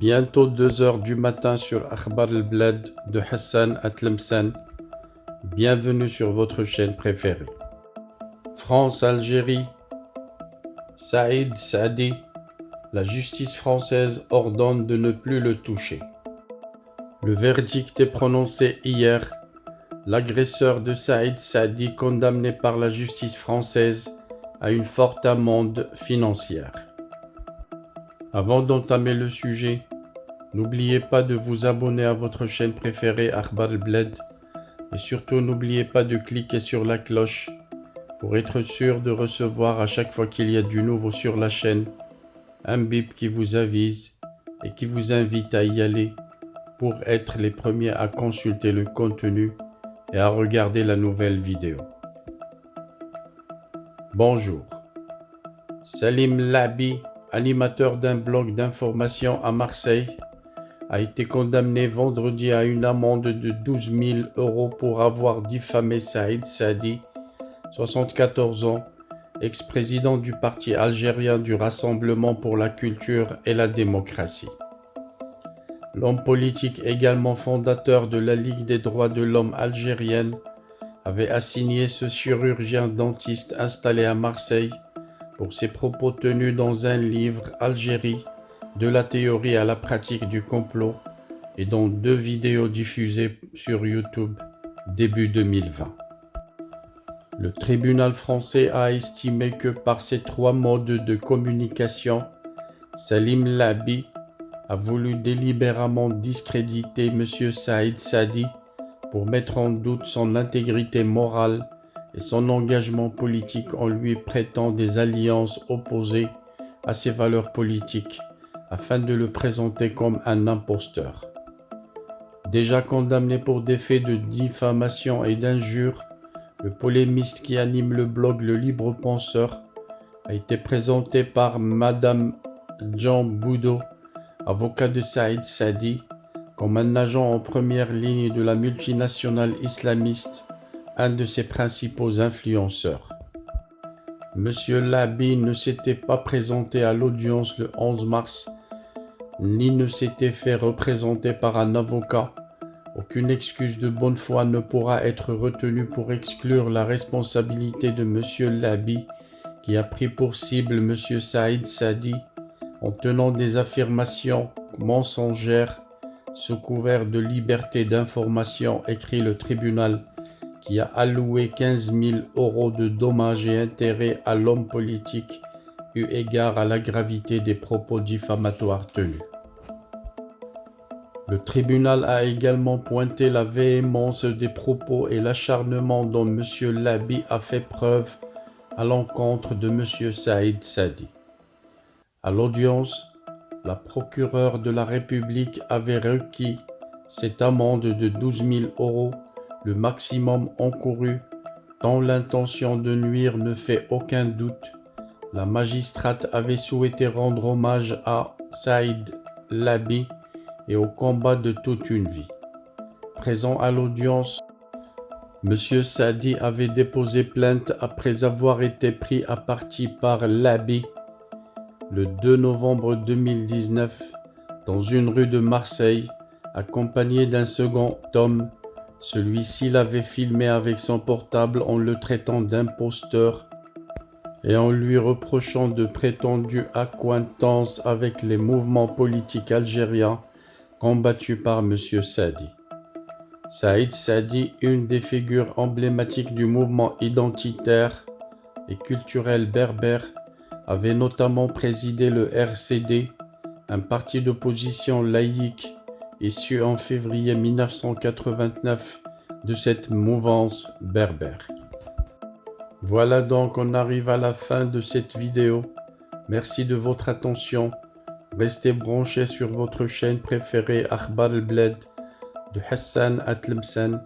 Bientôt 2 heures du matin sur Akhbar al-Blad de Hassan Atlemsan. Bienvenue sur votre chaîne préférée. France-Algérie, Saïd Saadi, la justice française ordonne de ne plus le toucher. Le verdict est prononcé hier. L'agresseur de Saïd Saadi condamné par la justice française à une forte amende financière. Avant d'entamer le sujet, n'oubliez pas de vous abonner à votre chaîne préférée Akhbar al-Blad et surtout n'oubliez pas de cliquer sur la cloche pour être sûr de recevoir à chaque fois qu'il y a du nouveau sur la chaîne un bip qui vous avise et qui vous invite à y aller pour être les premiers à consulter le contenu et à regarder la nouvelle vidéo. Bonjour, Salim Labi, animateur d'un blog d'information à Marseille, a été condamné vendredi à une amende de 12 000 € pour avoir diffamé Saïd Saadi, 74 ans, ex-président du parti algérien du Rassemblement pour la culture et la démocratie. L'homme politique, également fondateur de la Ligue des droits de l'homme algérienne, avait assigné ce chirurgien dentiste installé à Marseille pour ses propos tenus dans un livre Algérie, de la théorie à la pratique du complot et dans 2 vidéos diffusées sur YouTube début 2020. Le tribunal français a estimé que par ces 3 modes de communication, Salim Labi a voulu délibérément discréditer M. Saïd Saadi pour mettre en doute son intégrité morale et son engagement politique en lui prêtant des alliances opposées à ses valeurs politiques afin de le présenter comme un imposteur. Déjà condamné pour des faits de diffamation et d'injure, le polémiste qui anime le blog Le Libre Penseur a été présenté par Madame Jean Boudot, avocat de Saïd Saadi, comme un agent en première ligne de la multinationale islamiste, un de ses principaux influenceurs. Monsieur Labi ne s'était pas présenté à l'audience le 11 mars, ni ne s'était fait représenter par un avocat. Aucune excuse de bonne foi ne pourra être retenue pour exclure la responsabilité de Monsieur Labi, qui a pris pour cible Monsieur Saïd Saadi en tenant des affirmations mensongères sous couvert de liberté d'information, écrit le tribunal, qui a alloué 15 000 € de dommages et intérêts à l'homme politique eu égard à la gravité des propos diffamatoires tenus. Le tribunal a également pointé la véhémence des propos et l'acharnement dont M. Labi a fait preuve à l'encontre de M. Saïd Saadi. À l'audience, la procureure de la République avait requis cette amende de 12 000 €, le maximum encouru, tant l'intention de nuire ne fait aucun doute. La magistrate avait souhaité rendre hommage à Saïd Labi et au combat de toute une vie. Présent à l'audience, M. Saadi avait déposé plainte après avoir été pris à partie par Labi le 2 novembre 2019 dans une rue de Marseille, accompagné d'un second homme. Celui-ci l'avait filmé avec son portable en le traitant d'imposteur et en lui reprochant de prétendues accointances avec les mouvements politiques algériens combattus par M. Saadi. Saïd Saadi, une des figures emblématiques du mouvement identitaire et culturel berbère, avait notamment présidé le RCD, un parti d'opposition laïque issu en février 1989 de cette mouvance berbère. Voilà donc, on arrive à la fin de cette vidéo. Merci de votre attention. Restez branchés sur votre chaîne préférée Akhbar al-Blad de Hassan Atlemsan.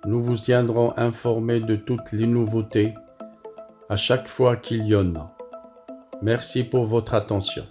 Nous vous tiendrons informés de toutes les nouveautés à chaque fois qu'il y en a. Merci pour votre attention.